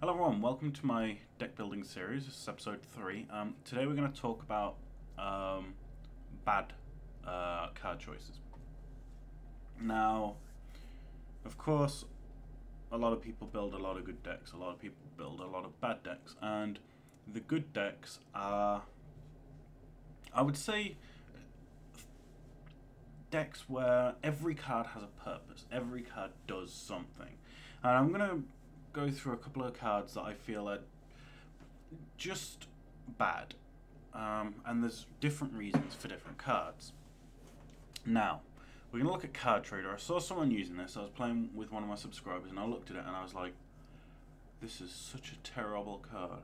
Hello everyone, welcome to my deck building series. This is episode 3. Today we're going to talk about bad card choices. Now, of course, a lot of people build a lot of good decks, a lot of people build a lot of bad decks, and the good decks are, I would say, decks where every card has a purpose, every card does something. And I'm going to go through a couple of cards that I feel are just bad, and there's different reasons for different cards. Now, we're going to look at Card Trader. I saw someone using this. I was playing with one of my subscribers and I looked at it and I was like, this is such a terrible card.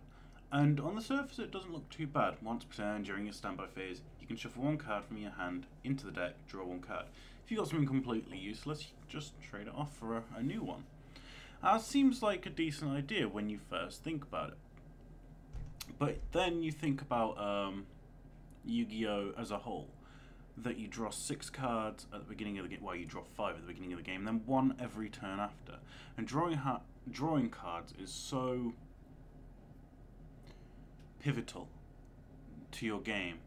And on the surface it doesn't look too bad. Once per turn during your standby phase, you can shuffle one card from your hand into the deck, draw one card. If you've got something completely useless, you can just trade it off for a new one. Seems like a decent idea when you first think about it. But then you think about Yu-Gi-Oh! As a whole. That you draw 6 cards at the beginning of the game. Well, you draw 5 at the beginning of the game, then 1 every turn after. And drawing cards is so pivotal to your game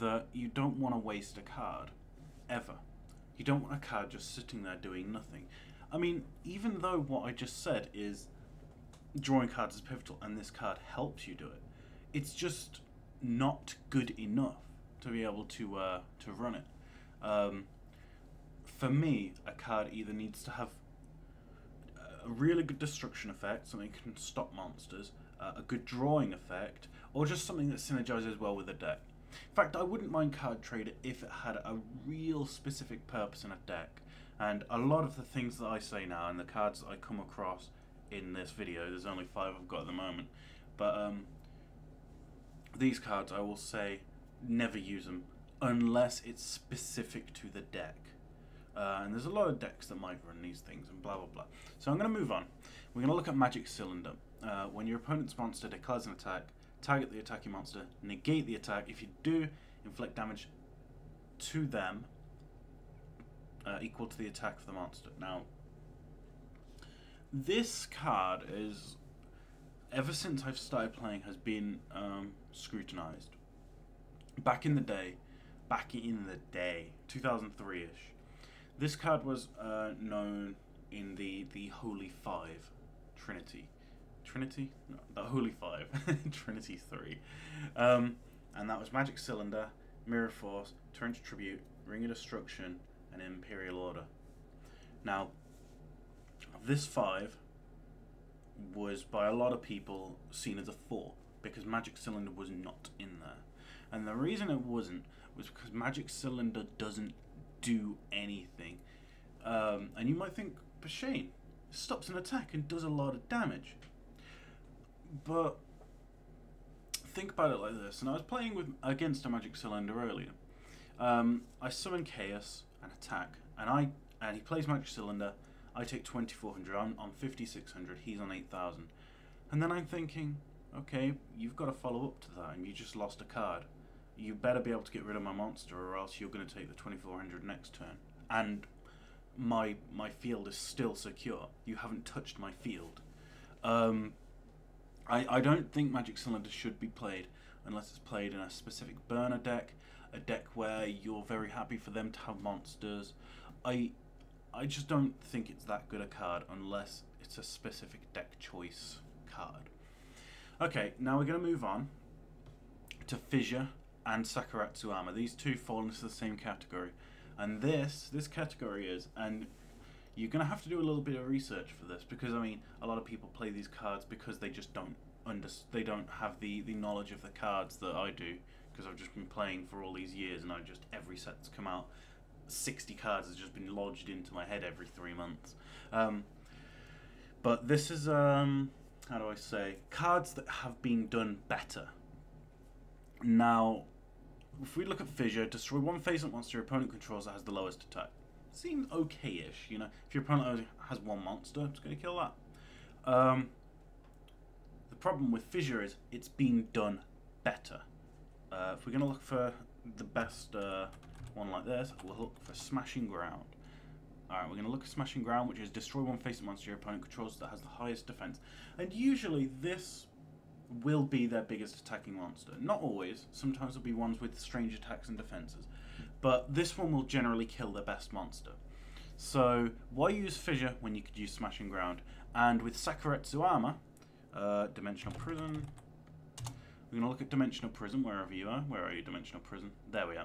that you don't want to waste a card. Ever. You don't want a card just sitting there doing nothing. I mean, even though what I just said is drawing cards is pivotal and this card helps you do it, it's just not good enough to be able to run it. For me, a card either needs to have a really good destruction effect, something that can stop monsters, a good drawing effect, or just something that synergizes well with the deck. In fact, I wouldn't mind Card Trader if it had a real specific purpose in a deck. And a lot of the things that I say now and the cards that I come across in this video, there's only 5 I've got at the moment, but these cards I will say never use them unless it's specific to the deck. And there's a lot of decks that might run these things and blah blah blah. So I'm going to move on. We're going to look at Magic Cylinder. When your opponent's monster declares an attack, target the attacking monster, negate the attack. If you do, inflict damage to them equal to the attack of the monster. Now, this card is, ever since I've started playing, has been scrutinized. Back in the day, 2003-ish, this card was known in the Holy Five Trinity. Trinity? No, the Holy Five. Trinity 3. And that was Magic Cylinder, Mirror Force, Torrential Tribute, Ring of Destruction, and Imperial Order. Now, this 5 was by a lot of people seen as a 4 because Magic Cylinder was not in there. And the reason it wasn't was because Magic Cylinder doesn't do anything. And you might think, but Shane, it stops an attack and does a lot of damage. But think about it like this, and I was playing against a Magic Cylinder earlier. I summon Chaos and attack, and he plays Magic Cylinder. I take 2400. I'm on 5600. He's on 8000. And then I'm thinking, okay, you've got to follow up to that, and you just lost a card. You better be able to get rid of my monster, or else you're going to take the 2400 next turn. And my field is still secure. You haven't touched my field. I don't think Magic Cylinder should be played unless it's played in a specific burner deck, a deck where you're very happy for them to have monsters. I just don't think it's that good a card unless it's a specific deck choice card. Okay, now we're going to move on to Fissure and Sakuratsu Armor. These two fall into the same category. And this category is, and you're going to have to do a little bit of research for this, because I mean, a lot of people play these cards because they just don't have the knowledge of the cards that I do, because I've just been playing for all these years, and every set that's come out, 60 cards has just been lodged into my head every 3 months. But this is, how do I say, cards that have been done better. Now, if we look at Fissure, destroy one face-up monster your opponent controls that has the lowest attack. Seems okay-ish, you know. If your opponent only has one monster, it's going to kill that. The problem with Fissure is it's been done better. If we're going to look for the best one like this, we'll look for Smashing Ground. Alright, we're going to look at Smashing Ground, which is destroy one face monster your opponent controls that has the highest defense. And usually this will be their biggest attacking monster. Not always. Sometimes it'll be ones with strange attacks and defenses. But this one will generally kill their best monster. So why use Fissure when you could use Smashing Ground? And with Sakuretsu Armor, Dimensional Prison. We're going to look at Dimensional Prison wherever you are. Where are you, Dimensional Prison? There we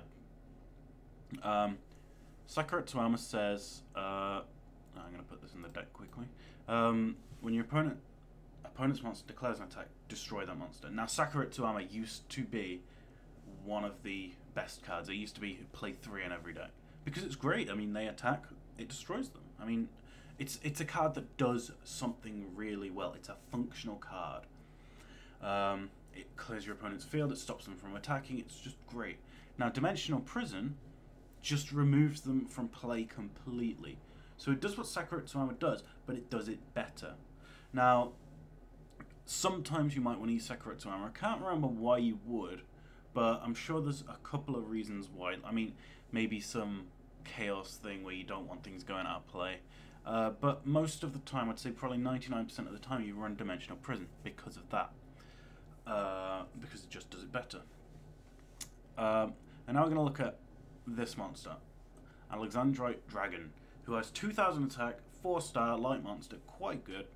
are. Sakuretsu Armor says, I'm going to put this in the deck quickly. When your opponent's monster declares an attack, destroy that monster. Now, Sakuretsu Armor used to be one of the best cards. It used to be play 3 in every deck. Because it's great. I mean, they attack, it destroys them. I mean, it's a card that does something really well. It's a functional card. It clears your opponent's field, it stops them from attacking, it's just great. Now, Dimensional Prison just removes them from play completely. So it does what Sakuretsu Armor does, but it does it better. Now, sometimes you might want to use Sakuretsu Armor. I can't remember why you would, but I'm sure there's a couple of reasons why. I mean, maybe some chaos thing where you don't want things going out of play. But most of the time, I'd say probably 99% of the time, you run Dimensional Prison because of that. Because it just does it better. And now we're going to look at this monster, Alexandrite Dragon, who has 2000 attack, 4-star light monster, quite good.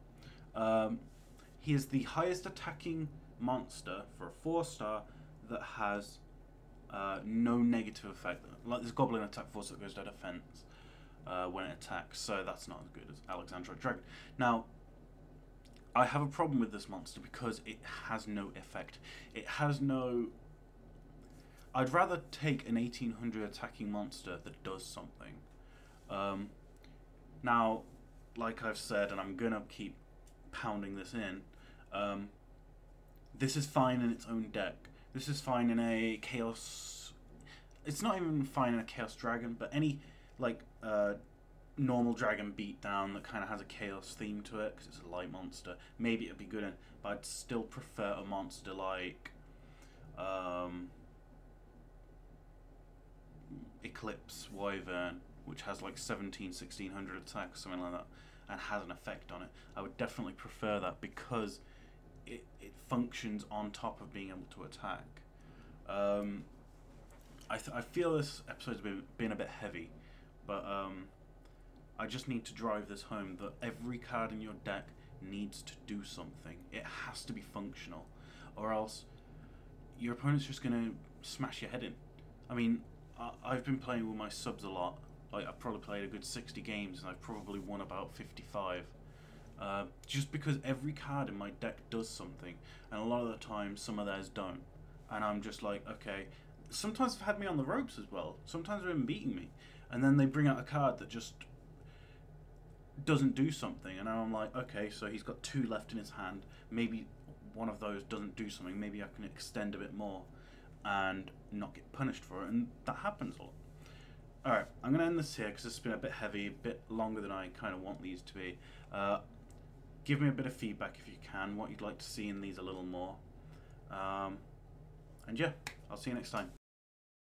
He is the highest attacking monster for a 4-star that has no negative effect. Like this Goblin attack force that goes to defense when it attacks, so that's not as good as Alexandrite Dragon. Now, I have a problem with this monster because it has no effect. It has no... I'd rather take an 1800 attacking monster that does something. Now, like I've said, and I'm going to keep pounding this in, this is fine in its own deck. This is fine in a Chaos... It's not even fine in a Chaos Dragon, but any, like, normal dragon beatdown that kind of has a chaos theme to it because it's a light monster, maybe it'd be good in, but I'd still prefer a monster like Eclipse Wyvern, which has like 1600 attacks, something like that, and has an effect on it. I would definitely prefer that because it functions on top of being able to attack. I feel this episode's been a bit heavy, but I just need to drive this home that every card in your deck needs to do something. It has to be functional, or else your opponent's just going to smash your head in. I mean, I've been playing with my subs a lot. Like, I've probably played a good 60 games, and I've probably won about 55. Just because every card in my deck does something, and a lot of the time, some of theirs don't. And I'm just like, okay. Sometimes they've had me on the ropes as well. Sometimes they've been beating me. And then they bring out a card that just doesn't do something, and I'm like, okay, so he's got 2 left in his hand, maybe one of those doesn't do something, maybe I can extend a bit more and not get punished for it, and that happens a lot. Alright, I'm going to end this here because it's been a bit heavy, a bit longer than I kind of want these to be. Give me a bit of feedback if you can, what you'd like to see in these a little more. And yeah, I'll see you next time.